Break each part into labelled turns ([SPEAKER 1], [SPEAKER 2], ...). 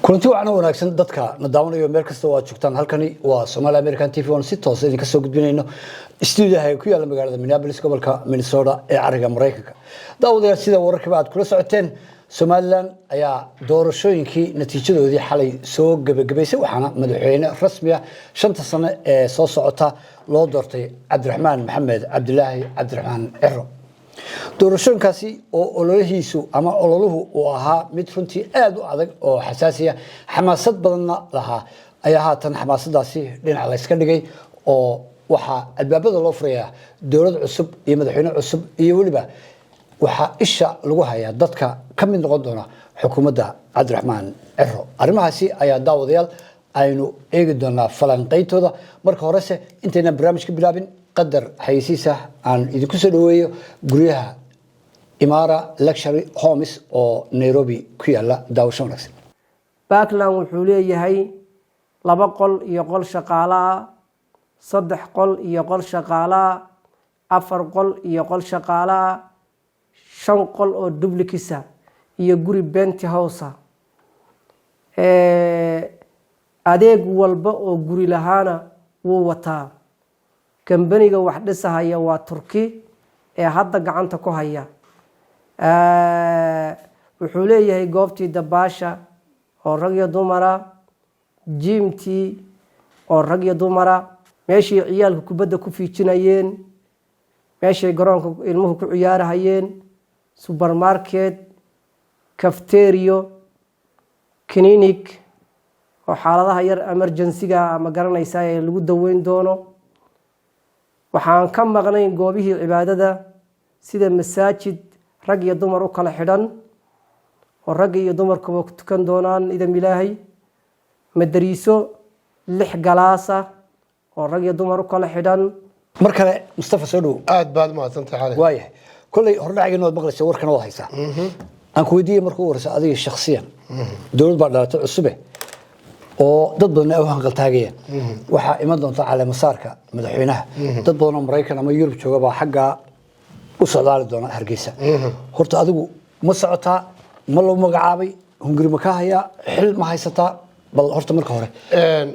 [SPEAKER 1] kulanti wacan wanaagsan dadka nadaawanayo meel kasta oo aad joogtaan halkani waa Somali American TV on si toos ah idinka soo gudbinayno studio-ha ku yaala magaalada Minneapolis gobolka Minnesota ee ariga Mareykanka daawadayaal sida wararka aad kula socoteen Somaliland ayaa doorashooyinkii natiijadoodii xalay soo gabagabaysay waxaana madaxweyne rasmi ah 5 sano ee soo socota loo doortay Cabdiraxmaan Maxamed Cabdilaahi Cabdiraxmaan Ciro doorashooyinkaasi oo ololahiisu ama ololuhu uu ahaa mid runtii aad u adag oo xasaasi ah xamaasad badanna lahaa ayaa haatan xamaasadaasi dhinac la iska dhigay oo waxa albaabada loo furayaa dowlad cusub iyo madaxweyne cusub iyo waliba waxa isha lagu hayaa dadka ka mid noqon doona xukuumadda Cabdiraxmaan Ciro arrimahaasi ayaa daawadayaal aynu eegi doonaa falanqeyntooda marka horese intayna barnaamijka bilaabin qadar xayisiisa aan idinku soo dhaweeyo guryaha Imara Luxury Homes oo Nairobi ku yaala daawasho wanaagsan
[SPEAKER 2] Backland wuxuu leeyahay 2 qol iyo qol shaqaale ah 3 qol iyo qol shaqaale ah 4 qol iyo qol shaqaale ah 5 qol oo duplex ah iyo guri penthouse adeeg walba oo guri lahaana wuu wataa kambaniga wax dhisahaya waa Turki ee hadda gacanta ku haya wuxuu leeyahay goobtii dabaasha oo rag iyo dumar gymtii oo rag iyo dumar meeshii ciyaalku kubadda ku fiijinayeen meeshii garoonka ilmuhu ku ciyaarahayeen supermarket cafeteria clinic oo xaaladaha yar emergency-ga ama garanaysa ee lagu daweyn doono waxaan ka maqnay goobihii cibaadada sida masaajid rag iyo dumar u kala xidhan oo rag iyo dumarku ku tukan doonaan idin ilaahay madariiso 6 galaas ah oo rag iyo dumar u kala xidhan
[SPEAKER 1] markale Mustafa soo dhaw
[SPEAKER 3] aad baad maadsantahay xalay
[SPEAKER 1] waayahay kulay hordhacayna wad maqlaysaa warkana wad haysaa aan ku weydiiyay markuu warsa adiga shakhsiyan dawlad baa dhalatay cusub oo dad badan ay u hanqal taagayeen waxa iman doonta calaamad masaarka madaxweynaha dad badan oo Mareykan ama Yurub jooga baa xagga u socdaali doona Hargeysa horta adigu ma socotaa ma loo magacaabay hunguri ma ka haya xil ma haysataa bal horta marka hore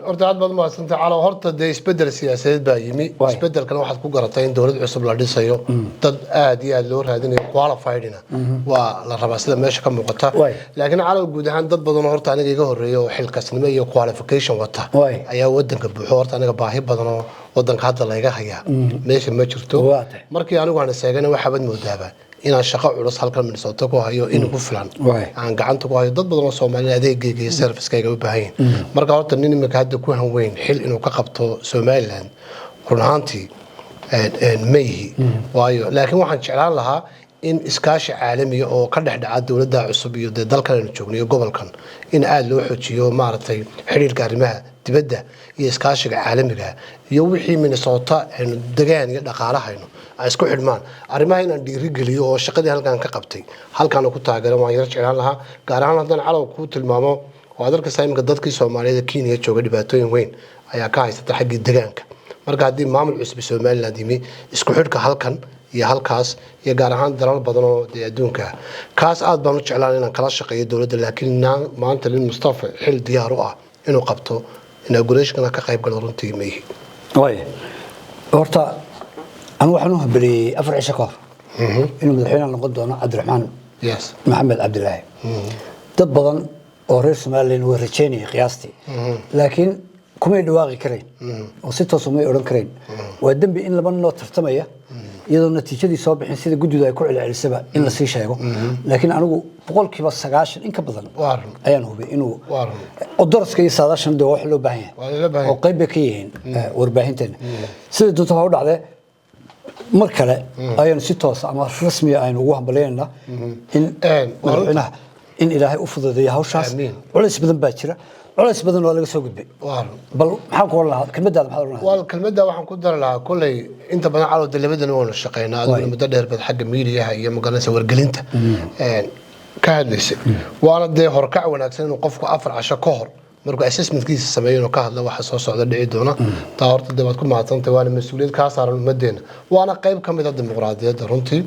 [SPEAKER 3] horta aad baad maadsantahay calaw horta de isbedel siyaasadeed baa yimi isbedelkan waxaad ku garatay in dawlad cusub la dhisayo dad aad iyo aad loo raadinayo qualifiedina waa la rabaa sida meesha ka muuqata laakiin calaw guud ahaan dad badan horta aniga iga horeeyo xilkasnimo iyo qualification wata ayaa wadanka buuxo horta aniga baahi badan oo wadanka hadda laga hayaa meesha ma jirto markii anigu aan sheegana waxa bad moodaaba inaan shaqo culus halkan Minnesota ku hayo in ku filan aan gacanta ku hayo dad badan oo Soomaaliyeed adeegayga iyo service-kayga u baahan marka horta nin imika hadda ku hanweyn xil inuu ka qabto Somaliland runaantii meehi waayo laakiin waxaan jeclaan lahaa in iskaashi caalami oo ka dhaxdhaca dawladda cusub iyo dalkan aynu joogno gobolkan in aad loo xoojiyo maartay xiriirka arrimaha dibadda iyo iskaashiga caalamiga iyo wixii Minnesota aynu degaan iyo dhaqaalahayno ay isku xidhmaan arrimaha inaan dhiirigeliyo oo shaqadii halkan ka qabtay halkan ku taageero waan yar jeclaan lahaa gaar ahaan haddaan calaw ku tilmaamo oo adarka saamka dadkii Soomaaliyeed Kenya jooga dhibaatooyin weyn ayaa ka haysata xagga deegaanka marka haddii maamul cusub Somaliland yimi isku xidhka halkan iyo halkaas iyo gaar ahaan dalal badan oo adduunka kaas aad baan u jeclaan inaan kala shaqeeyo dawladda laakiin maanta lin Mustafa xil diyaar u ah inuu qabto inauguration ka qayb galo runtii meehi
[SPEAKER 1] way horta أنا وحنا بلي أفرع شكر إنه مدحين على قدوة Cabdiraxmaan محمد عبد الله تبغى أوريس مالين ورجيني قياستي لكن كم يدواقي كرين وستة سمية أورن كرين والدم بإن لبنا ترتمية إذا النتيجة دي صاب حين جدو ده يكون على السبب إن لسه شيء لكن أنا بقول كيف السجاش إنك بدل أيانه بإنه الدرس كي صادشن ده وحلو باهين وقيب كيهن ورباهين تاني سيد تتفاوض عليه markale ayaan si toos ama rasmi ah ugu hambalyeynaa in madaxweynaha in Ilaahay u fududeeyo hawshaas culays badan baa jira culays badan oo laga soo gudbay bal maxaan ku lahaa kelmadda maxaa oran
[SPEAKER 3] wal kelmadda waxaan ku dar lahaa kulay inta badan calaw dalabadan oo shaqeynaa adoo muddo dheer bad xagga meediyaha iyo magalanaysa wargelinta ka hadlaysay waana de horkac wanaagsan in qofku 4 casho ka hor markuu assessmentkiisa sameeyo ka hadla waxa soo socda dhici doona taa horta dawad ku maatanta waana mas'uuliyad ka saaran ummadeena waana qayb ka mid ah dimuqraadiyadda runtii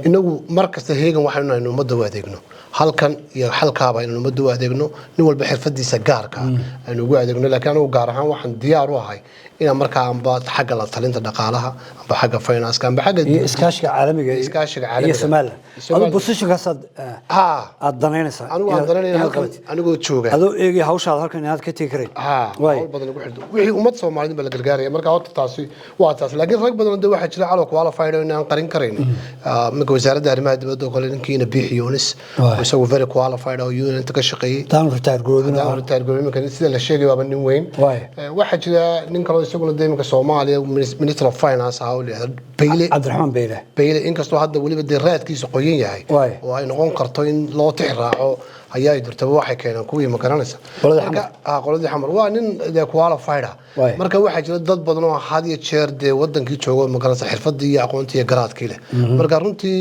[SPEAKER 3] inagu markasta heegan waxaynu nahay ummadda u adeegno halkan iyo halkaaba inuu ummadda u adeegno nin walba xirfadiisa gaarka aynu ugu adeegno laakiin anigu gaar ahaan waxaan diyaar u ahay in markaa amba xagga la talinta dhaqaalaha amba xagga finance amba xagga
[SPEAKER 1] iskaashiga caalamiga iyo Soomaaliya adu positionkaas aad danaynaysaa
[SPEAKER 3] anigu aan danaynaa anigu jooga
[SPEAKER 1] adoo eegay hawshaada halkan inaad ka tegi kareen
[SPEAKER 3] way badan ugu xidho wixii ummad Soomaaliyeed baa la gargaaraya marka horta taasi waa taas laakiin rag badan oo waxa jira calo qualified oo aan qarin karayn marka wasaaradda arrimaha dibadda oo kale ninkiina biixiyoonis isagu very qualified oo UN ka shaqeeyay
[SPEAKER 1] taan retire
[SPEAKER 3] goobina kan sida la sheegay waa nin weyn waxa jira nin kale isaguna deemanka Soomaaliya Minister of Finance ah oo Bayle
[SPEAKER 1] Abdurrahman
[SPEAKER 3] Bayle inkastoo hadda waliba raadkiisa qoyan yahay oo ay noqon karto in loo tixraaco ayaa dirtaba waxay keenan kuwii ma garanaysa qoladii xamar waa nin qualified marka waxa jira dad badan oo had iyo jeer wadankii joogo ma garanaysa xirfadii iyo aqoontii aqraadkii leh marka runtii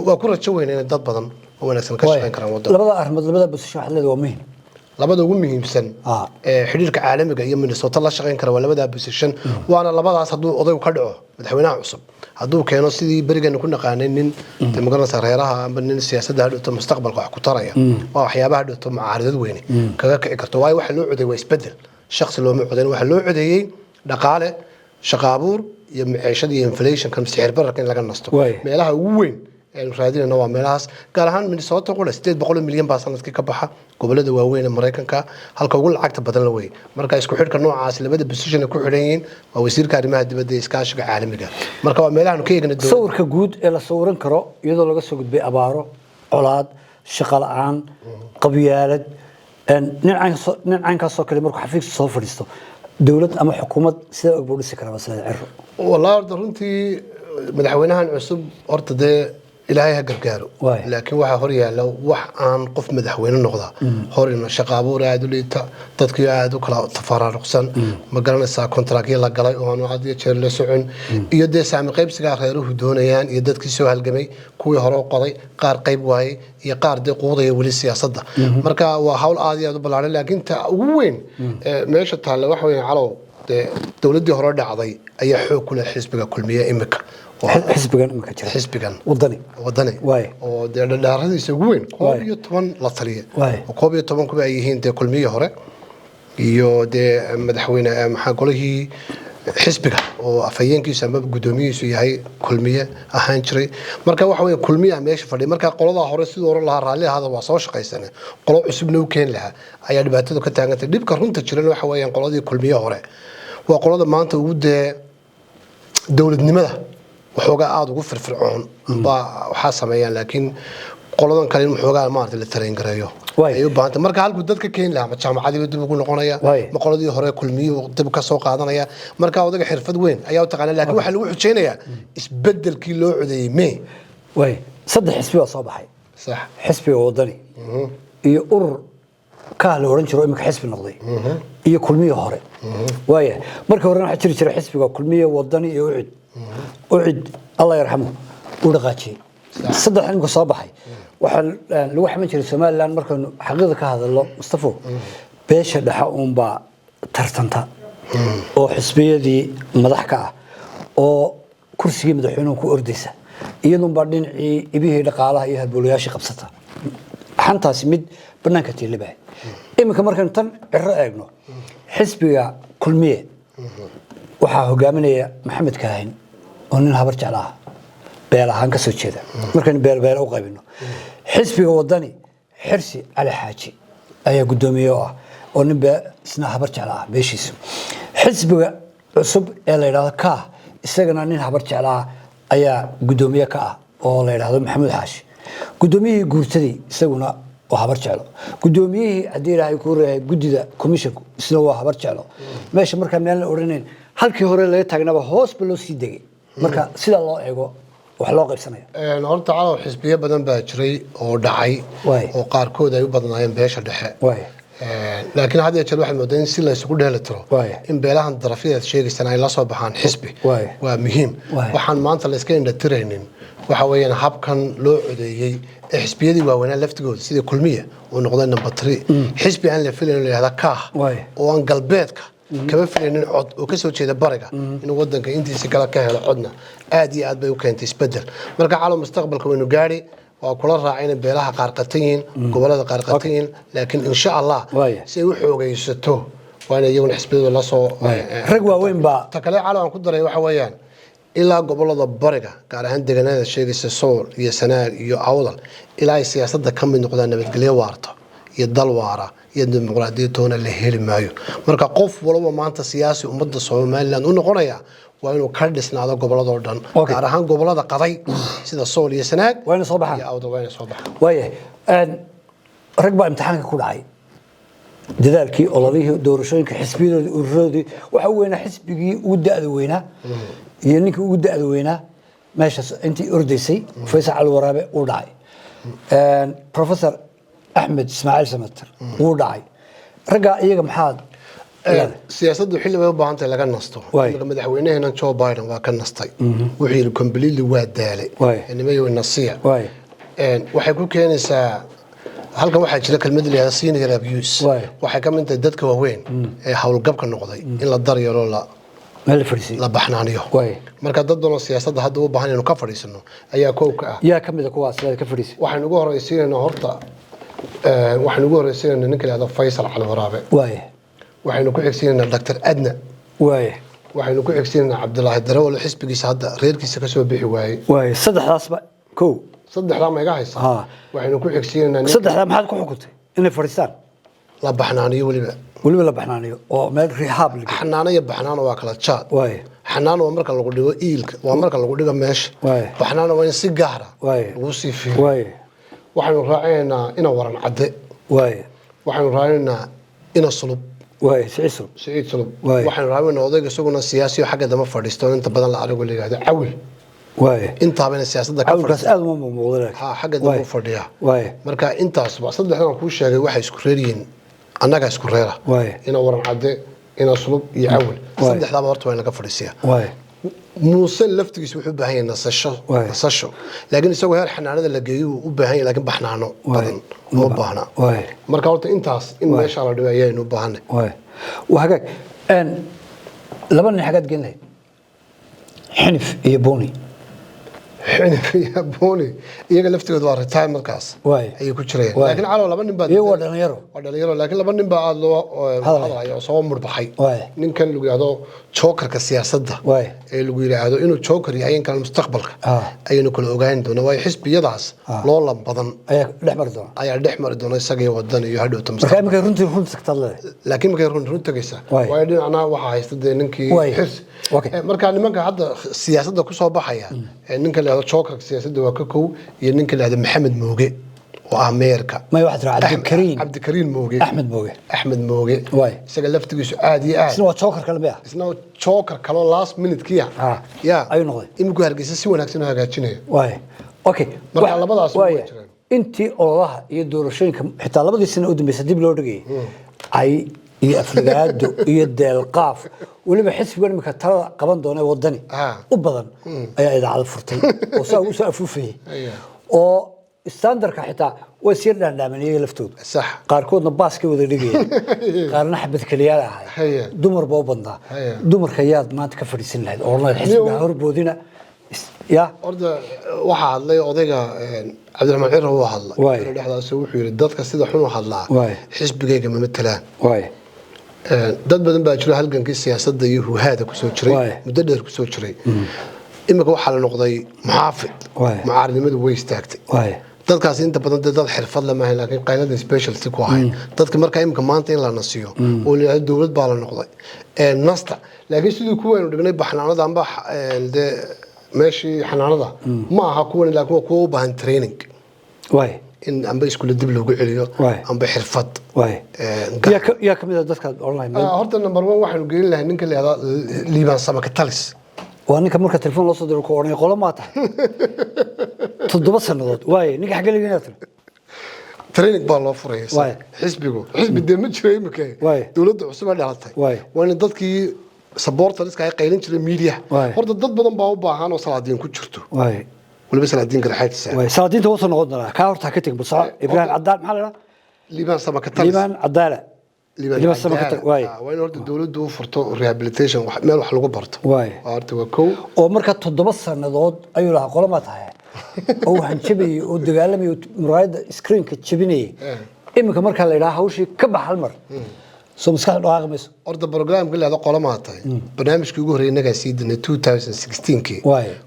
[SPEAKER 3] waa ku rajo weyn in dad badan oo wanaagsan ka shaqeyn karaan wadada
[SPEAKER 1] labada arimood labada position waxa leedahay waa muhiim
[SPEAKER 3] labada ugu muhiimsan xiriirka caalamiga iyo Minnesota la shaqeyn kara waa labada position waana labadaas haduu oday ka dhaco madaxweynaha cusub haduu keeno sidii barigan ku naqaanay nin magaranaysa reeraha amba nin siyaasadda hadhowto mustaqbalka wax ku taraya waa waxyaabaha hadhowto mucaaradad weyn kaga kici karto waxa loo coday waa isbedel shakhsi loo codeyn waxa loo codeeyay dhaqaale shaqo abuur iyo maciishada iyo inflation kan sicir bararka in laga nasto meelaha ugu weyn raadinayna waa meelahaas gaar ahaan Minnesota qole 800 milyan baa sanadkii ka baxa gobolada waaweyn ee Mareykanka halka ugu lacagta badan la weey marka isku xidhka noocaas labada position ku xidhan yihiin waa wasiirka arrimaha dibadda ee iskaashiga caalamiga marka waa meelaha ka eegna
[SPEAKER 1] sawirka guud ee la sawiran karo iyadoo laga soo gudbay abaaro colaad shaqo la'aan qabyaalad nincaankaas oo kale markuu xafiis soo fadhiisto dawlad ama xukuumad sida ugu dhisi kara masalada cirro
[SPEAKER 3] wallahi runtii madaxweynahan cusub horta ilaahay ha gargaaro laakiin waxa hor yaala wax aan qof madaxweyne noqda horina shaqo abuur aad u liita dadkii aad u kala tafaararuqsan ma garanaysaa kontraakyo la galay oo aan had iyo jeer la socon iyo saami qaybsiga reeruhu doonayaan iyo dadkii soo halgamay kuwii hore u qoday qaar qayb waayay iyo qaar quudaya wali siyaasadda marka waa hawl aad iyo aad u ballaaran laakiin ta ugu weyn meesha taalla waxa weeyaan calow dawladdii hore dhacday ayaa xoog ku leh xisbiga kulmiye imika
[SPEAKER 1] xisbigan imika jira
[SPEAKER 3] xisbigan
[SPEAKER 1] wadani
[SPEAKER 3] oo dhaqaaradiisa ugu weyn 11 la taliye oo 11 kuba ay yihiin kulmiye hore iyo madaxweyne maxaa golihii xisbiga oo afayeenkiisa ama gudoomiyihiisu yahay kulmiye ahaan jiray marka waxa weeye kulmiye meesha fadhiya marka qolada hore sidoo hore la raali hada waa soo shaqaysanay qolo cusubna u keen laha ayaa dhibaatada ka taagantay dhibka runta jiran waxa weeyaan qoladii kulmiye hore waa qolada maanta ugu dawladnimada waxoogaa aad ugu firfircoon waxa sameeyaan laakiin qoladan kale waxoogaa maartay la tareen gareeyo ay u baahantay marka halku dadka keen lahaa jaamacadii dib ugu noqonaya ma qoladii hore kulmiyo dib ka soo qaadanaya marka odaga xirfad weyn ayaa u taqaan laakiin waxa lagu xujeenaya isbedelkii loo codeeyay
[SPEAKER 1] saddex xisbi oo soo baxay
[SPEAKER 3] صح
[SPEAKER 1] xisbiga wadani iyo urur ka la oran jiro imika xisbi noqday iyo kulmiye hore waaya marka hore waxa jira xisbiga kulmiye wadani iyo ucid Allah yarxamo u dhaqaajiyay saddex inka soo baxay waxa lagu xaman jiray Soomaaliland markaanu xaqiiqada ka hadalno Mustafa beesha dhaxa uun ba tartanta oo xisbiyadii madax ka ah oo kursiga madaxweynuhu ku ordaysa iyadoo ba dhinacii ibihii dhaqaalaha iyo halbowlayaasha qabsata xantaasi mid banaanka tiilibay imika markaan tan cirro eegno xisbiga kulmiye waxa hogaaminaya Maxamed Kaahin oo nin habar jeclaa beelahan ka soo jeeda markaan beel u qaybino xisbiga wadani xirsi Ali Xaaji ayaa gudoomiye oo nin isna habar jeclaa beeshiisa xisbiga cusub ee la yiraahdo ka isagana nin habar jeclaa ayaa gudoomiye ka oo la yiraahdo Maxamed Xaashi gudoomiyihii guurtadii isaguna oo habar jeclo gudoomiyihii hadii ilaahay ku reeyay gudida commissionku isna waa habar jeclo meesha marka meel la oraneen halkii hore laga taagnaba hoos ba loo sii degay marka sida loo eego wax loo qaybsanaya
[SPEAKER 3] horta calaw xisbiye badan baa jiray oo dhacay oo qaar kood ay u badnaayeen beesha dhexe laakiin hadda jeer waxay moodeen in si la isugu dheelitiro in beelahan darafyada sheegaysan ay la soo baxaan xisbi waa muhiim waxaan maanta la iska indhatiraynin waxa weeyaan habkan loo codeeyay xisbiyadii waaweynaa laftigooda sida kulmiya oo noqday number 3 xisbi aan la filayn la yiraahdo kaah oo aan galbeedka kama filaynin cod oo ka soo jeeda bariga inuu wadanka intiisa kala ka helo codna aad iyo aad bay u keentay isbedel marka caalam mustaqbalka waynu gaari waa kula raacayna beelaha qaar qatayn gobolada qaar qatayn laakiin insha Allah si ay u xoogaysato waana iyaguna xisbiyada la soo
[SPEAKER 1] rag waaweyn ba
[SPEAKER 3] ta kale caalam ku daray waxa weeyaan ilaa gobolada bariga gaar ahaan deegaanada sheegaysa Sool iyo Sanaag iyo Awdal ilaa siyaasadda ka mid noqdaan nabadgelyo waarta iyo dal waara iyo dimuqraadiyadda la heli maayo marka qof walba maanta siyaasi ummadda Soomaaliland u noqonaya waa inuu ka dhisnaado gobolada oo dhan gaar ahaan gobolada qaday sida Sool iyo Sanaag
[SPEAKER 1] wayna soo baxaan
[SPEAKER 3] iyo Awdal wayna soo baxaan
[SPEAKER 1] waaye rag baa imtixaanka ku dhacay dadaalkii ololihii doorashooyinka xisbiyada ururoodii waxa weeyna xisbigii uu da'da weynaa iyo ninkii uu da'da weynaa meeshaas intii ordaysay Faysal Ali Waraabe uu dhacay professor Ahmed Ismail Samatar uu dhacay raga iyaga maxaad
[SPEAKER 3] siyaasaddu xilli bay u baahan tahay laga nasto madaxweynaheena Joe Biden waa ka nastay wuxuu yiri completely waa daalay nimayo nasiya waxay ku keenaysaa halkan waxaa jira kelmad la yiraahdo senior abuse waxay ka mid tahay dadka waaweyn ee hawlgabka noqday in la daryeelo la baxnaaniyo marka dad badan siyaasadda hadda u baahan inuu ka fadhiisano ayaa koob ka ah
[SPEAKER 1] yaa kamid ah kuwaas ka fadhiisay
[SPEAKER 3] waxaan ugu horeysiinayna horta ninka la yiraahdo Faysal Ali Waraabe waxaynu ku xigsiinaa Dr. Adna waxaynu ku xigsiinaa Cabdullaahi Darawal xisbigiisa hadda reerkiisa ka soo bixi waayay
[SPEAKER 1] saddexdaasba
[SPEAKER 3] saddexda ma iga haysa waxaynu ku xigsiinaa
[SPEAKER 1] saddexda maxaad ku xukuntay inay fadhiistaan
[SPEAKER 3] la baxnaaniyo
[SPEAKER 1] waliba la baxnaaniyo oo meel rehab leh
[SPEAKER 3] xanaano iyo baxnaano waa kala jaad xanaano waa marka lagu dhigo iilka waa marka lagu dhigo meesha baxnaano waa in si gaar ah lagu sii fiiro waxaynu raacaynaa ina waran cadde waxaynu raacaynaa ina sulub سعيد سلوب waxaan raabina odayga isaguna siyaasi oo xagga dama fadhiisto inta badan la arigo leeyahay cawil inta bana siyaasadda ka
[SPEAKER 1] fadhiisto aad uma muuqdaan
[SPEAKER 3] xagga dama fadhiya marka intaas ba saddexdan ku sheegay waxay isku reeriyeen annaga isku reera ina waran cadde ina sulub iyo cawil saddexdaaba horta waa laga fadhiisiyaa موسى لفتكيس وحب بهاي نصشة لكن يسوي هالحنانة اللي جيو وبهاي لكن بحنانه بدن مو بهنا مركوت إنتاس إن ما شاء الله دوايين وبهنا
[SPEAKER 1] وهكذا أن لبنا حاجات قلنا حنف يبوني
[SPEAKER 3] حنف يبوني يجي لفتك دوار تايم مركز أي كشرين لكن على لبنا بعد يرو لكن لبنا بعد لو هذا يا صوم مربحي نكن لو يعدو شوكر كسياسة ده اللي يعدو إنه شوكر يعني كان المستقبل أي نقول أوجين دون واي حسب يدعس لولا بدن
[SPEAKER 1] أي دحمر دون
[SPEAKER 3] أي دحمر دون يسقي ودن يهدو
[SPEAKER 1] تمسك لكن ممكن رنت تقتله
[SPEAKER 3] لكن ممكن رنت كيسة وايد أنا واحد يستدي نكى حس مركان نمك هذا السياسة ده كسر بحياة نكى اللي هذا شوكر السياسة ده وككو ينكى اللي هذا محمد موجي وأمريكا
[SPEAKER 1] ما واحد راح
[SPEAKER 3] عبد الكريم موجي أحمد موجي سجلفت جيش عادي
[SPEAKER 1] سنو شوكر كلام
[SPEAKER 3] سنو شوكر كلام لاست مينت كيا يا
[SPEAKER 1] أي نقطة
[SPEAKER 3] إمكو هرجس سوى نفسنا هرجتشني
[SPEAKER 1] أوكي
[SPEAKER 3] مرة على بعض أسبوع
[SPEAKER 1] أنتي الله يدور شيء حتى على بعض السنة قدام بس ديب لورجي أي يفرقاد يدل قاف واللي بحس بقول مكتر قبض دونه وضني وبضن أي إذا على الفرتين وسافوا فيه أو ستاندرك حتى ويصير لنا من يلفتود
[SPEAKER 3] صح
[SPEAKER 1] قاركودنا باسكي وذا دقيق قارنا حبة كليالة هاي دمر بوبندا دمر خياط ما تكفر يسن لهذا والله الحسب هرب ودينا يا
[SPEAKER 3] أرد واحد الله أضيق عبد الرحمن عير هو واحد الله اللي حدا سوي حير الدات كسيد حنو واحد الله حسب جيجا من مثلان dad badan baa jira halgankii siyaasadda iyo hada ku soo jiray muddo dheer ku soo jiray imika waxa la noqday muxaafid mucaaradnimadu way istaagtay dadkaas inta badan dad xirfad lama hayn laakiin qaylada specialty ku ahayn dadka marka imika maanta in la nasiyo oo leeyahay dawlad baa la noqday nasta laakiin sidoo kuwa aynu dhignay baxnaanada amba meeshii xanaanada ma aha kuwan laakiin kuwa u baahan training إن أم بيسكول الدبل وقعليه أم بحرفت
[SPEAKER 1] يا كم إذا دخل أونلاين
[SPEAKER 3] هرت النمبر 1 واحد وقيل له إنك اللي هذا ليبان سمك التلس
[SPEAKER 1] وأنا كم مرة تلفون وصل الكورني يقول ما تح تضبط سنوات واي نيجي حاجة اللي جناتنا
[SPEAKER 3] training baa loo furayay xisbi de ma jiray imika dawladda cusub ay dhalatay waa in dadkii supporters ay qaylin jiray media horta dad badan baa u baahan oo salaadiin ku jirto waliba salaadiin garxaysa
[SPEAKER 1] salaadiinta wada noqon doona ka horta ka tag bulsada Ibrahim Cadaan maxaa la
[SPEAKER 3] liban samakatal
[SPEAKER 1] liban Cadaala liban samakatal
[SPEAKER 3] waa in horta dawladdu u furto rehabilitation meel wax lagu barto horta waa kow
[SPEAKER 1] oo marka 7 sanadood ayuu lahaa qolama tahay oo waxaan jabiyay oo dagaalamay muraayada screen-ka jabinay imika marka la yiraahdo hawshii ka baxal mar soo maskaxda dhaqaaqmayso
[SPEAKER 3] orda barnaamijka leedo qolama tahay barnaamijkii ugu horeeyay naga sii dinay 2016kii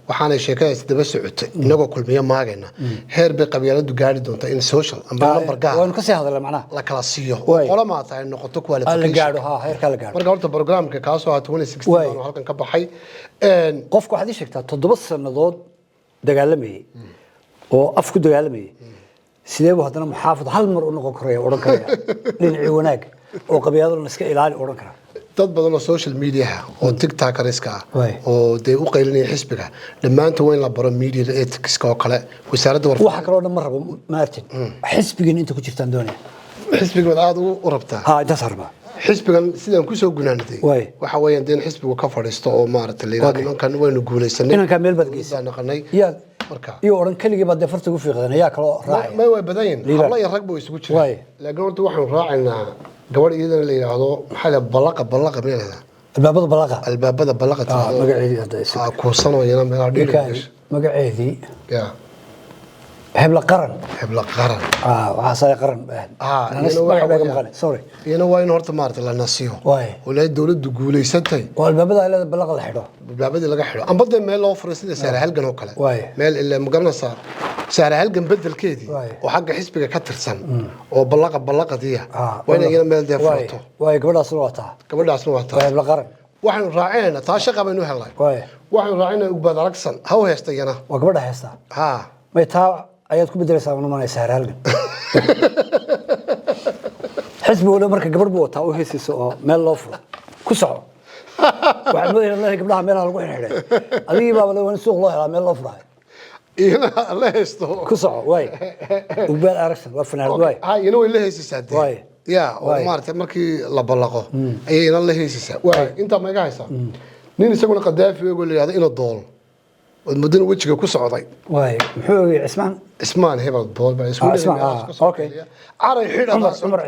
[SPEAKER 3] waxaana sheekadaas daba socotay inagoo kulmiye maagayna heer bay qabyaaladu gaari doonta in social amba number gaar
[SPEAKER 1] waan ka sii hadalay macnaha
[SPEAKER 3] la kala siiyo qolama tahay noqoto qualification
[SPEAKER 1] la gaaro heerka la gaaro
[SPEAKER 3] marka horta barnaamijka kaasoo 2016 oo halkan ka baxay
[SPEAKER 1] qofku waxaad sheegtaa 7 sanadood dagaalamayay oo afku dagaalamayay sidee buu haddana muxaafid hal mar u noqon karaya oran karaya dhinacii wanaag oo qabyaalada iska ilaali oran kara
[SPEAKER 3] dad badan oo social media oo TikTokeriska oo de u qaylinay xisbiga dhamaantood waa in la baro media ethics oo kale wasaaradda
[SPEAKER 1] waxa kale oo dhan ma rabo Martin xisbigan inta ku jirtaan doonaya
[SPEAKER 3] xisbiga aad u rabtaa
[SPEAKER 1] inta sarba
[SPEAKER 3] xisbigan sidaan ku soo gunaanaday waxa weeyaan in xisbigu ka fadhiisto oo maaragtay leeyahay kan waynu guuleysanay
[SPEAKER 1] inanka meel bad geysay
[SPEAKER 3] naqanay
[SPEAKER 1] marka iyo oran kaliya baad farta ugu fiiqdan ayaa kala raacay
[SPEAKER 3] ma way badayeen alla iyo rag buu isugu jiray laakiin horta waxaan raacaynaa gabadh iyadana la yiraahdo maxaa la balaqa meelaha albaabada balaqa
[SPEAKER 1] magaceedii hadda
[SPEAKER 3] isoo ku sanoyana meelaha dhiig
[SPEAKER 1] magaceedii hebla qaran waxa say qaran sorry
[SPEAKER 3] iyana waa in horta maartay la nasiyo walaa dawladdu guuleysatay
[SPEAKER 1] oo albaabada ay leedahay balaqa la xidho
[SPEAKER 3] albaabada laga xidho amba meel loo furay sida saara halgan oo kale meel ilaa magaranaysa saara halgan bedelkeedii oo xagga xisbiga ka tirsan oo balaqadiya waa in iyana meel deef furto
[SPEAKER 1] gabadhaasna wataa hebla qaran
[SPEAKER 3] waxaan raacinayna taa shaqa baynu helay waxaan raacinayna ugbad aragsan haw heesta iyana
[SPEAKER 1] waa gabadha heesta ma taa ayaad ku bedelaysaa manaysaa saara halgan xisbiga marka gabar buu wataa oo heesiso oo meel loo furo ku soco waxaan moodayaa gabdhaha meelaha lagu xirxiray adigii baa la suuq loo helaa meel loo furay
[SPEAKER 3] iyana la heesto
[SPEAKER 1] ku soco way ugbad aragsan waa fanaan way
[SPEAKER 3] iyana way la heesisaa way oo maartay markii la balaqo ayayna la heesisaa way inta ma iga haysaa nin isaguna qadaafi oo leeyahay inuu dool ودمدن وجهك كسعودي
[SPEAKER 1] واي محوي
[SPEAKER 3] عثمان هبل دول بس
[SPEAKER 1] اوكي
[SPEAKER 3] عري حيل
[SPEAKER 1] عمر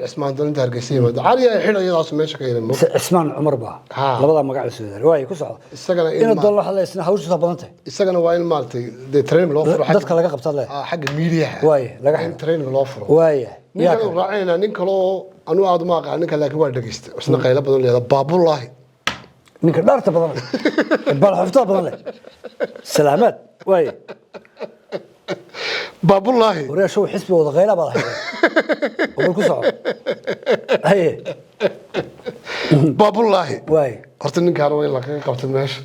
[SPEAKER 3] عثمان دول انت هرقسيم عري حيل يداس ميشا كاين
[SPEAKER 1] عثمان عمر با لبدا مقع سودال واي كسعود ان دول waxa isna hawsha badantay
[SPEAKER 3] isagana waa in maartay de train loo furo
[SPEAKER 1] dadka laga qabta leh
[SPEAKER 3] xagga media
[SPEAKER 1] waay laga
[SPEAKER 3] train loo furo
[SPEAKER 1] waay
[SPEAKER 3] yaa raacayna nin kale anu aad ma aqaan ninka laakiin waa dhageystay isna qaylo badan leeyahay baabulahi
[SPEAKER 1] ninka dhaarta badan bal xafta badan leh سلامات واي
[SPEAKER 3] باب الله
[SPEAKER 1] وريا شو حسبي ولا غيره بلا وبركو صعب هي
[SPEAKER 3] باب الله
[SPEAKER 1] واي
[SPEAKER 3] horta ninkaan waa in la kaga qabto meesha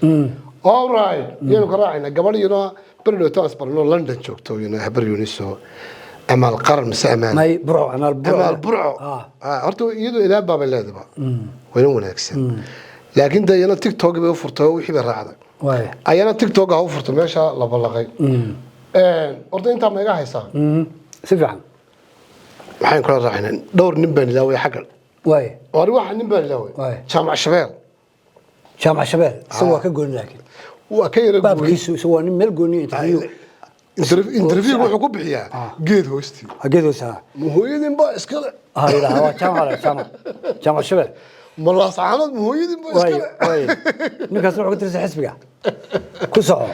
[SPEAKER 3] all right yenu ka raacayna gabadhiina berdo transparno London joogto iyana habar yuniso amal qaran mise amaan
[SPEAKER 1] may burco amal
[SPEAKER 3] burco horta iyadu ilaa baaba leedaba wayna wanaagsan laakiin dayana TikTok bay u furtay wixii bay raacday ayana TikTok ha u furtay meesha la balaqay horta inta ma iga haysaa
[SPEAKER 1] si fiican
[SPEAKER 3] waxaan kula raacinaa dhowr nin baan ilaaway xaggan waxa nin baan ilaaway jaamac shabeel soo ka goon laakiin waa ka yara
[SPEAKER 1] baabkiisu soo nin meel gooni
[SPEAKER 3] interview wuxuu ku bixiyaa geed hoosti hooyadin ba iskale
[SPEAKER 1] waa jaamac shabeel
[SPEAKER 3] والله صعانات مهويدي
[SPEAKER 1] واي نكاس نوع كنت رسي حسبك كسعو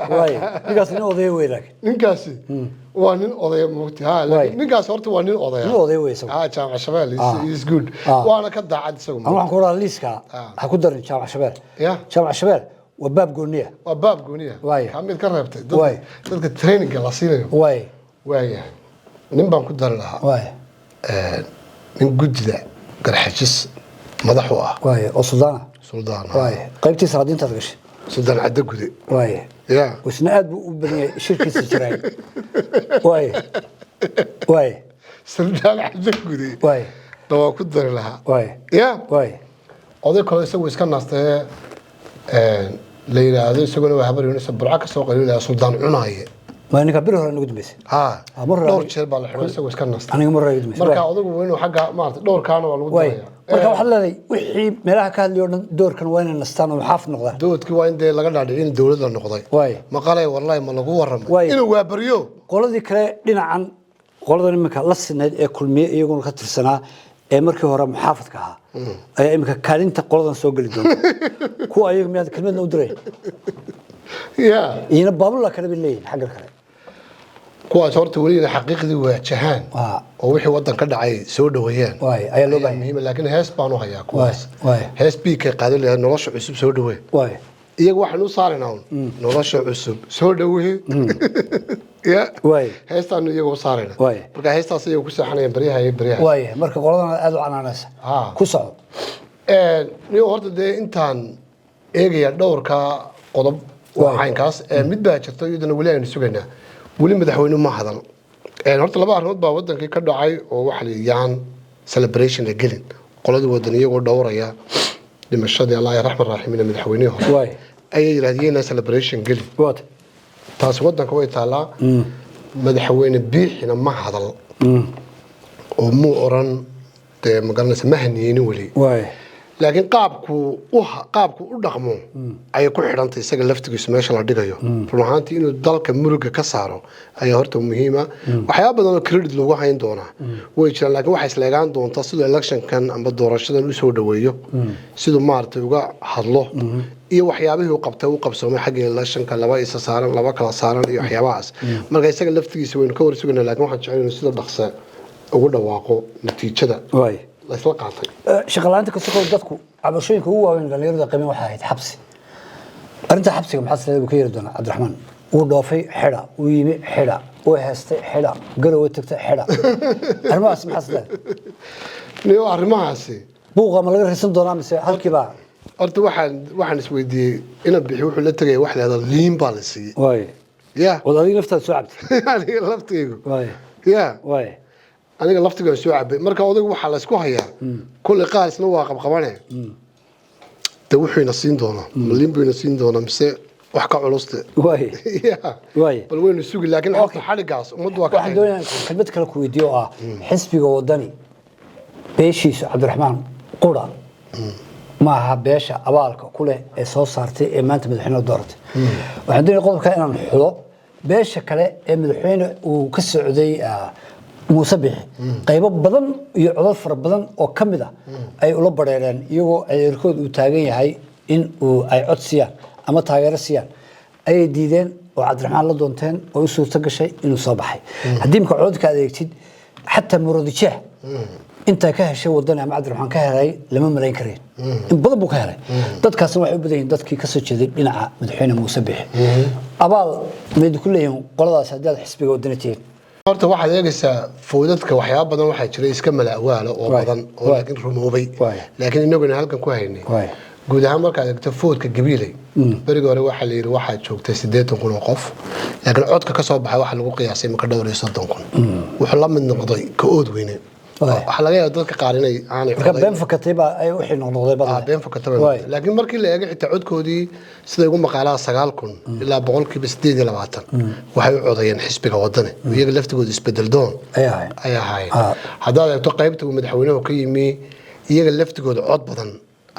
[SPEAKER 1] واي نكاس نوع ذي ويلك
[SPEAKER 3] نكاسي وانين أضيع موتي نكاس هرت وانين
[SPEAKER 1] أضيع ويسو
[SPEAKER 3] جامع شباب is good وانا كده عاد سوي
[SPEAKER 1] أنا راح أقول ليسكا هقدر جامع شباب جامع شباب وباب جونية
[SPEAKER 3] واي حميد كرهبت واي تلك التريننج اللي صيني واي نبغى نقدر لها
[SPEAKER 1] واي
[SPEAKER 3] من جد ذا قرحجس مدحو
[SPEAKER 1] واي او سلطان واي قيبتي سرادين تدغش
[SPEAKER 3] سلطان عدا غدي
[SPEAKER 1] واي
[SPEAKER 3] يا
[SPEAKER 1] وسنا اد بو بدني شركه جراي واي
[SPEAKER 3] سلطان عدا غدي
[SPEAKER 1] واي
[SPEAKER 3] دوا كدر لها
[SPEAKER 1] واي
[SPEAKER 3] يا
[SPEAKER 1] واي
[SPEAKER 3] oday kale isagoo iska naastay la yiraahdo isagoo habar yunus burca ka soo qaliilay Suldaan cunaaye
[SPEAKER 1] ما إنك بره ولا نقد بس مرة
[SPEAKER 3] دور شيء بالحرة سوي سكنست
[SPEAKER 1] أنا مرة نقد بس
[SPEAKER 3] مركا أضرب وينه حاجة ما دور كانوا ولا
[SPEAKER 1] واي مركا وحلا لي وحي ملاها كان اليوم دور كان وين النستان وحاف نقطة
[SPEAKER 3] دود كوين ده لقنا على الدولة النقطة
[SPEAKER 1] واي
[SPEAKER 3] ما قال والله ما لقوا رم
[SPEAKER 1] واي
[SPEAKER 3] إنه وابريو
[SPEAKER 1] qoladii kale dhinacan qolada nimanka la sineed ee kulmiye iyaguna ka tirsanaa ee markii hore muxaafadka ahaa ayaa imika kaalinta qoladan soo gali doonta kuwa ayaga miyaad kelmadna u diray iyana baabula kale bay leeyihin xagga kale
[SPEAKER 3] kuwaas horta weli xaqiiqdii waajahaan oo wixii wadan ka dhacay soo dhaweeyaan
[SPEAKER 1] ayaa loo baahan
[SPEAKER 3] muhiim laakiin hees baan u hayaa kuwaas hees bii ka qaadan lahayd nolosha cusub soo dhaweey iyagu waxaan u saaraynaa nolosha cusub soo dhaweey heestaan iyagu u saaraynaa marka heestaas iyagu ku saxanayaan baryaha
[SPEAKER 1] marka qoladan aad u canaanaysa ku soco
[SPEAKER 3] niyo horta dee intaan eegaya dhowrka qodob caynkaas mid baa jirta iyadana weli aynu sugaynaa weli madaxweyne ma hadal horta laba arrimood baa wadankii ka dhacay oo waxa la yaan celebration la gelin qoladii wadan iyagoo dhowraya dhimashadii allah raxmaan raxiimina madaxweynaha hore ayay yiraahdeen celebration gelin taas wadanka way taalaa madaxweyne biixina ma hadal oo mu oran dee magaranaysa ma haniyeen weli laakiin qaabku u dhaqmo ay ku xidhantay isaga laftigiisu meesha la dhigayo run ahaantii inuu dalka muruga ka saaro ayaa horta muhiima waxyaabo badan oo credit lagu hayn doonaa way jiraan laakiin waxay isleegaan doontaa sidoo electionkan amba doorashadan u soo dhaweeyo sidoo maartay uga hadlo iyo waxyaabihii uu qabtay uu qabsoomay xagga electionka laba isa saaran laba kala saaran iyo waxyaabahaas marka isaga laftigiisa waynu ka warsugnaa laakiin waxaan jecelahay inuu sida dhaqso ugu dhawaaqo natiijada la isla qaatay
[SPEAKER 1] shaqalaanta ka soo dadku cabashooyinka ugu waaweyn dhalinyarada qiimo waxa ahayd xabsi arinta xabsiga maxaa sameeyay ka yiri doona Cabdiraxmaan uu dhoofay xidha uu yimi xidha uu heestay xidha garowe tagtay xidha arrimahaas maxaa sameeyay
[SPEAKER 3] niyo arrimahaasi
[SPEAKER 1] buuqa ma laga risan doonaa mise halkiiba
[SPEAKER 3] horta waxaan isweydiiyey ina bixi wuxuu la tagay wax leedahay liin baa la siiyay
[SPEAKER 1] wadadiga laftaad soo cabtay
[SPEAKER 3] aniga laftaygu aniga laftiga soo cabay marka odaygu waxa la isku hayaa kulli qaarisna waa qabqabanay de wuxuuna siin doona liin buu siin doona mise wax ka culuste bal waynu sugi laakiin horta xaligaas umadu waa ka
[SPEAKER 1] waxaan doonayaa kalmad kale ku weydiiyo ah xisbiga wadani beeshiisa Cabdiraxmaan qura ma aha beesha abaalka kule ee soo saartay ee maanta madaxweynaha dooratay waxaan doonayaa qodobka inaan xulo beesha kale ee madaxweyne uu ka socday Muuse Bixi qaybo badan iyo codad fara badan oo kamid ah ay ula bareereen iyagoo adeerkood uu taagan yahay in uu ay codsiyaan ama taageero siiyaan ay diideen oo Cabdiraxmaan la doonteen oo u suurta gashay inuu soo baxay haddii marka codadka adeegtid xataa Muradije inta ka heshay wadan ama Cabdiraxmaan ka helay lama marayn kareen in badan buu ka helay dadkaasna waxay u badan yihiin dadkii ka soo jeeday dhinaca madaxweyne Muuse Bixi abaal mid ku leeyahay qoladaas hadii xisbiga wadanateen
[SPEAKER 3] horta waxaad eegaysaa foodadka waxyaabo badan waxaa jira iska malaawaalo oo badan oo laakiin rumoobay laakiin inaguna halkan ku haynay guud ahaan markaad eegto foodka gabiilay bariga hore waxaa la yiri waxaa joogtay 80 kun oo qof laakiin codka ka soo baxay waxa lagu qiyaasay marka dhowr iyo 30 kun wuxuu la mid noqday ka ood weyne waxa laga yaabaa dadka qaar inay aanay
[SPEAKER 1] xoday been fakatay baa ay wixii noqday badan
[SPEAKER 3] been fakatay laakiin markii la eego xitaa codkoodii sida ugu maqaalaa 9 kun ilaa 820 waxay u codayeen xisbiga wadani iyaga laftigooda isbedel doon ay ahaayeen haddaad eegto qaybta uu madaxweynuhu ka yimi iyaga laftigooda cod badan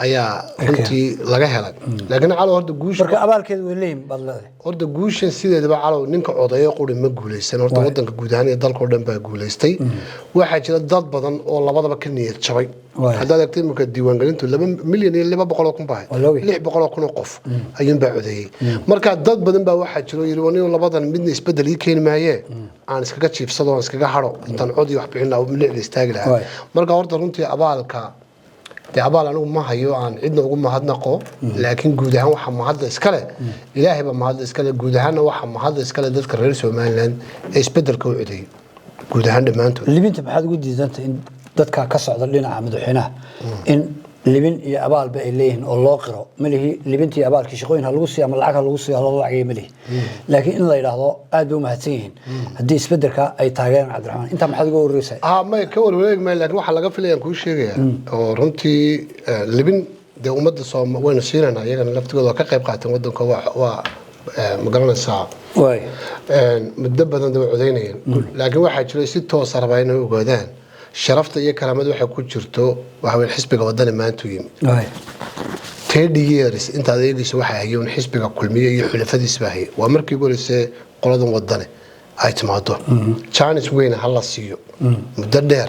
[SPEAKER 3] ayaa runtii laga helay laakiin calo horta guush
[SPEAKER 1] marka abaalkeedu way leeyihiin badlada
[SPEAKER 3] horta guushan sideedaba calo ninka codeeyo quri ma guuleysan horta wadanka guud ahaan iyo dalka oo dhan baa guuleystay waxaa jira dad badan oo labadaba ka niyad jabay haddaad eegtay marka diiwaangelintu 2 milyan iyo 200 kun baa 600 kun oo qof ayuun baa codeeyay marka dad badan baa waxaa jiro yiri waniyo labadan midna isbedel ii keen maayee aan iskaga jiifsado aan iskaga haro intaan cod iyo wax bixin lahaa milix istaagi lahaa marka horta runtii abaalka abaal anigu ma hayo aan cidna ugu mahadnaqo laakiin guud ahaan waxa mahadda iska leh ilaahay ba mahadda iska leh guud ahaan waxa mahadda iska leh dadka reer Soomaaliland ee isbedelka u codeeyay guud ahaan dhamaantood
[SPEAKER 1] libinta maxaad ugu diidantay in dadka ka socda dhinaca madaxweynaha in libin iyo abaalba ay leeyihiin oo loo qiro malihi libintii abaalkii shaqooyinka lagu siiyo ama lacag lagu siiyo loo lacagay malihi laakiin in la yiraahdo aad u mahadsan yihiin haddii isbedelka ay taageeraan Cabdiraxmaan inta maxaad uga wareysay
[SPEAKER 3] ma ka wareegmay laakiin waxa laga filayaan ku sheegaya oo runtii libin de ummadda Soomaaliyeed wayna siinayna iyagana laftigooda ka qayb qaateen wadanka waa magaranaysaa muddo badan daba codaynayeen laakiin waxaa jira si toos ah rabaa inay ogaadaan sharafta iyo karaamada waxay ku jirto waxa weyn xisbiga wadani maanta u yimi 30 years inta adeegaysa waxa hayeen xisbiga kulmiye iyo xulafadiisa baahay waa markii goolise qoladan wadani ay timaado Chinese weyn hal siiyo muddo dheer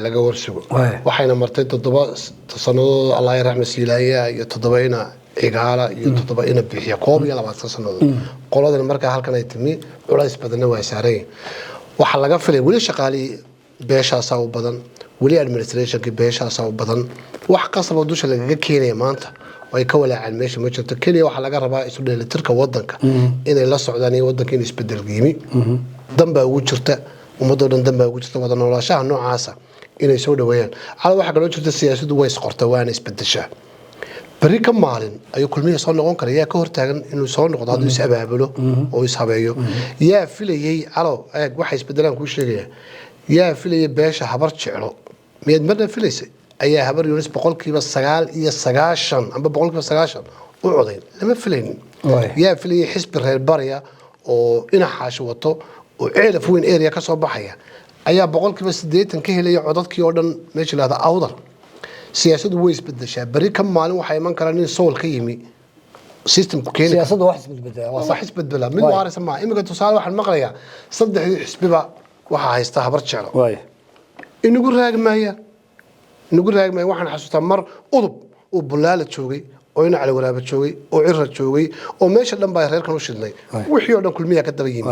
[SPEAKER 3] laga warsugo waxayna martay 7 sanadood Allah ya raxmo siilaaya iyo 7 igaala iyo 7 bixiya koob iyo 20 sanadood qoladan marka halkan ay timi culays badan way saareen waxa laga filay wali shaqaali beeshaas oo badan wali administrationka beeshaas oo badan wax qasab oo dusha laga keenay maanta way ka walaacaan meesha ma jirto kaliya waxa laga rabaa isu dheelitirka wadanka inay la socdaan in wadanka in isbedel qiimi damba ugu jirta ummadoo dhan damba ugu jirta wada noolaanshaha noocaas inay soo dhaweeyaan hal waxa kale oo jirta siyaasaddu way isqortaa waana isbedeshaa bari ka maalin ayuu kulmiye soo noqon karaa yaa ka hortaagan inuu soo noqdo haduu is abaabulo oo is habeeyo yaa filayay alo waxa isbedelaan ku sheegaya yaa filayay beesha habar jeclo miyad marna filaysay ayaa habar yunis 9% amba 9% u codayn lama filaynin yaa filayay xisbi reer bariya oo inaxaash wato oo ceelaf weyn area ka soo baxaya ayaa 80% ka helay codadkii oo dhan meesha laada awdal siyaasaddu way isbedeshaa bari ka maalin waxa iman karaan in sool ka yimi systemku keenay
[SPEAKER 1] siyaasaddu wax isbedela
[SPEAKER 3] mid waaraysa ma imika tusaale waxaan maqlayaa 3 xisbiba waxa haysta habar jeclo inagu raagmaya waxaan xasuustaa mar udub oo bulaala joogay oo ina cali waraaba joogay oo cirra joogay oo meesha dhan baa reerkan u shidnay wixii oo dhan kulmiya ka daba yimi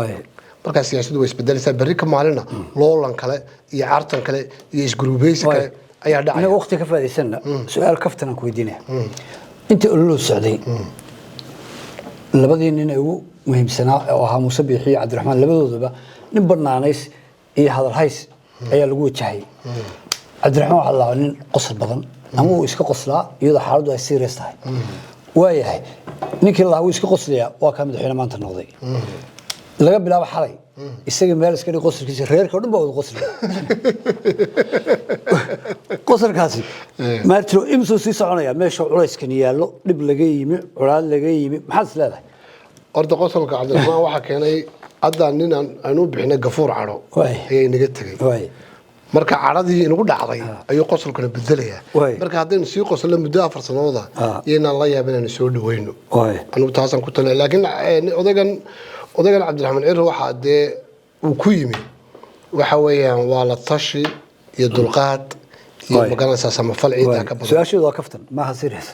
[SPEAKER 3] marka siyaasaddu way isbedelaysaa bari ka maalina loolan kale iyo cartan kale iyo isgruubeysi kale ayaa dhacay
[SPEAKER 1] anaga waqti ka faa'iideysana su'aal kaftan ku weydiinaya inta uu socday labadii nin ugu muhiimsanaa oo ahaa Muuse Biixi Cabdiraxmaan labadooduba nin barnaanays iyo hadal hays ayaa lagu wajahay Cabdiraxmaan waxa la nin qosol badan ama uu iska qoslaa iyadoo xaaladdu ay serious tahay waayahay ninkii la iska qoslaya waa ka madaxweyne maanta noqday laga bilaabo xalay isaga meel iska dhig qosolkiisa reerka oo dhan baa wada qoslay qosolkaasi maartiro imsoo sii soconaya meesha culayskan yaalo dib laga yimi culaad laga yimi maxaad isleedahay
[SPEAKER 3] orda qosolka Cabdiraxmaan waxa keenay hadda nin aanu bixinay gafuur caro ayay naga tagay marka caradii inagu dhacday ayuu qosolkana bedelaya marka hadaynu sii qoslo muddo 4 sanadood inaan la yaabin inaan soo dhaweyno anu taasan ku talay laakiin odagan Cabdiraxmaan Cirro waxa uu ku yimi waxa weeyaan waa la tashi iyo dulqaad iyo magaranaysa samafal ciida ka badan
[SPEAKER 1] su'aashu waa kaftan ma ha serious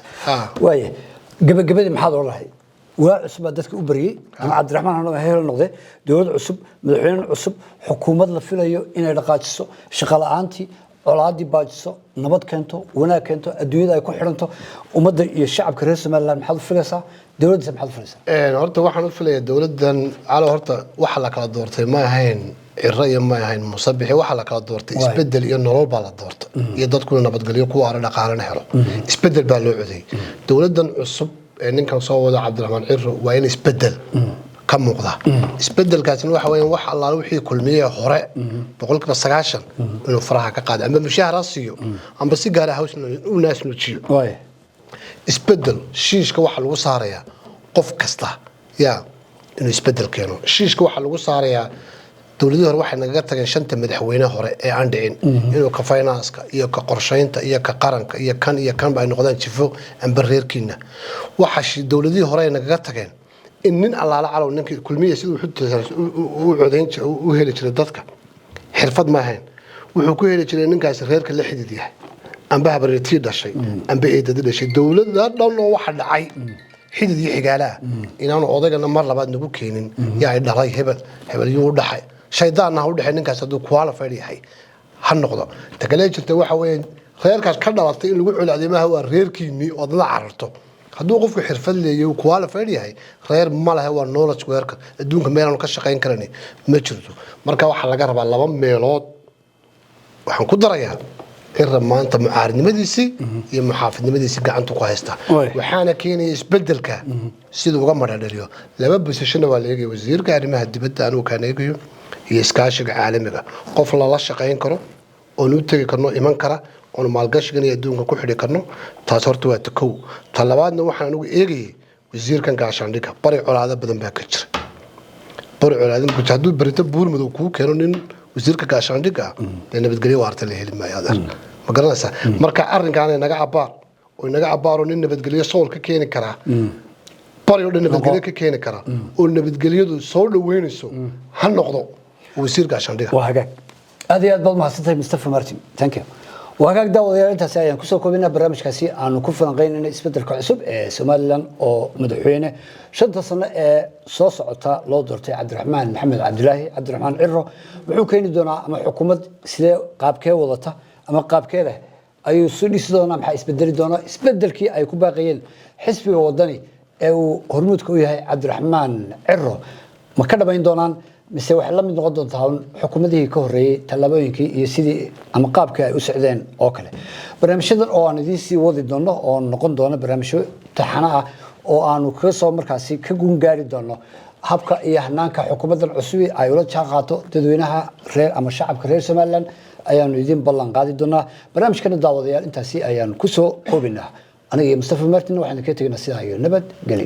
[SPEAKER 1] waaye gabagabadii maxaad oolahay waa cusub dadka u bariyay ama Cabdiraxmaan anaga heer noqday dawlad cusub madaxweyne cusub xukuumad la filayo inay dhaqaajiso shaqo la'aantii colaadii baajiso nabad keento wanaag keento adduunyada ay ku xiranto ummadda iyo shacabka reer Soomaaliland maxaad filaysaa dawladda maxaad filaysaa
[SPEAKER 3] horta waxaan u filayaa dawladdan ala horta waxa la kala doortay ma ahayn Cirro iyo ma ahayn Muuse Biixi waxa la kala doortay isbedel iyo nolol baa la doortay iyo dadku nabadgelyo ku waara dhaqaalana helo isbedel baa loo coday dawladdan cusub ninkan soo wada Cabdiraxmaan Cirro waa in isbedel ka muuqda isbedelkaasina waxa weeyaan wax allaah wixii kulmiye hore 9% inuu faraha ka qaado ama mushaar siiyo amba si gaar ah u naas nuujiyo isbedel shiishka waxa lagu saarayaa qof kasta inuu isbedel keeno shiishka waxa lagu saarayaa dawladii hore waxay naga tageen 5 madaxweyne hore ee aan dhicin inuu ka finance-ka iyo ka qorsheynta iyo ka qaranka iyo kan ay noqdaan jifo amba reerkiina waxa dawladii hore ay naga tageen in nin allaala calaw ninkii kulmiye sidoo uu codayn jiray uu heli jiray dadka xirfad ma ahayn wuxuu ku heli jiray ninkaas reerka la xidid yahay amba habareetii dhashay amba eedada dhashay dawladda dhan oo waxa dhacay xidid iyo xigaalaha inaanu odagana mar labaad nagu keenin yaa dhalay hebel yuu dhaxay shaydaanna u dhaxay ninkaas haduu qualified yahay ha noqdo tagale jirta waxa weeyaan reerkaas ka dhalatay in lagu culaadimaha waa reerkiini oo dad cararto hadduu qofku xirfad leeyahay qualified yahay reer ma laha waa knowledge worker adduunka meel aan ka shaqeyn karani ma jirto marka waxa laga rabaa 2 meelood waxaan ku darayaa Cirro maanta mucaaradnimadiisii iyo muxaafidnimadiisii gacanta ku haysta waxaana keenay isbedelka sidoo uga madhadhaliyo 2 position waa la eegay wasiirka arrimaha dibadda anu ka eegayo iyo iskaashiga caalamiga qof la shaqeyn karo oo uu tagi karno iman kara oo maalgashiga iyo adduunka ku xidhi karno taas horta waa takow talabaadna waxaan ugu eegay wasiirkan gaashaandhigga bari colaado badan baa ka jira bari colaadin ku hadduu barito buul madow kuu keeno nin wasiirka gaashaandhigga ee nabadgelyo waarta la heli maayo adan ma garanaysaa marka arrinkan ay naga cabaaro nin nabadgelyo sool ka keeni karaa bari oo nabadgelyo ka keeni karaa oo nabadgelyadu soo dhaweynayso ha noqdo wasiir gaashaandhigga
[SPEAKER 1] waa hagaag aad iyo aad baad mahadsantahay Mustafa Martin thank you وهاك داود intaas ayaan kusoo koobinaa barnaamijkaasi aanu ku falanqeynayna isbedelka cusub ee Soomaaliland oo madaxweyne shanta sano ee soo socota loo doortay Cabdiraxmaan Maxamed Cabdiraxmaan Ciro wuxuu keeni doonaa ama xukuumad sidee qaabkee wadata ama qaabkee leh ayuu soo dhisi doonaa maxay isbedeli doonaa isbedelkii ay ku baaqayeen xisbiga wadani ee uu hormuudka u yahay Cabdiraxmaan Ciro ma ka dhameyn doonaan mise wax la mid noqon doontaa xukuumadihii ka horeeyay talaabooyinkii iyo sidii ama qaabkii ay u socdeen oo kale barnaamijyadan oo aan idiin sii wadi doono oo noqon doona barnaamijyo taxana ah oo aanu ka soo markaasi ka gun gaari doono habka iyo hanaanka xukuumadan cusub ay ula jaan qaato dadweynaha reer ama shacabka reer Soomaaliland ayaanu idin ballan qaadi doonaa barnaamijkana daawadayaal intaasi ayaan ku soo koobinaa aniga iyo Mustafa Martin waxaan ka tegnaa sidaa iyo nabad geliyo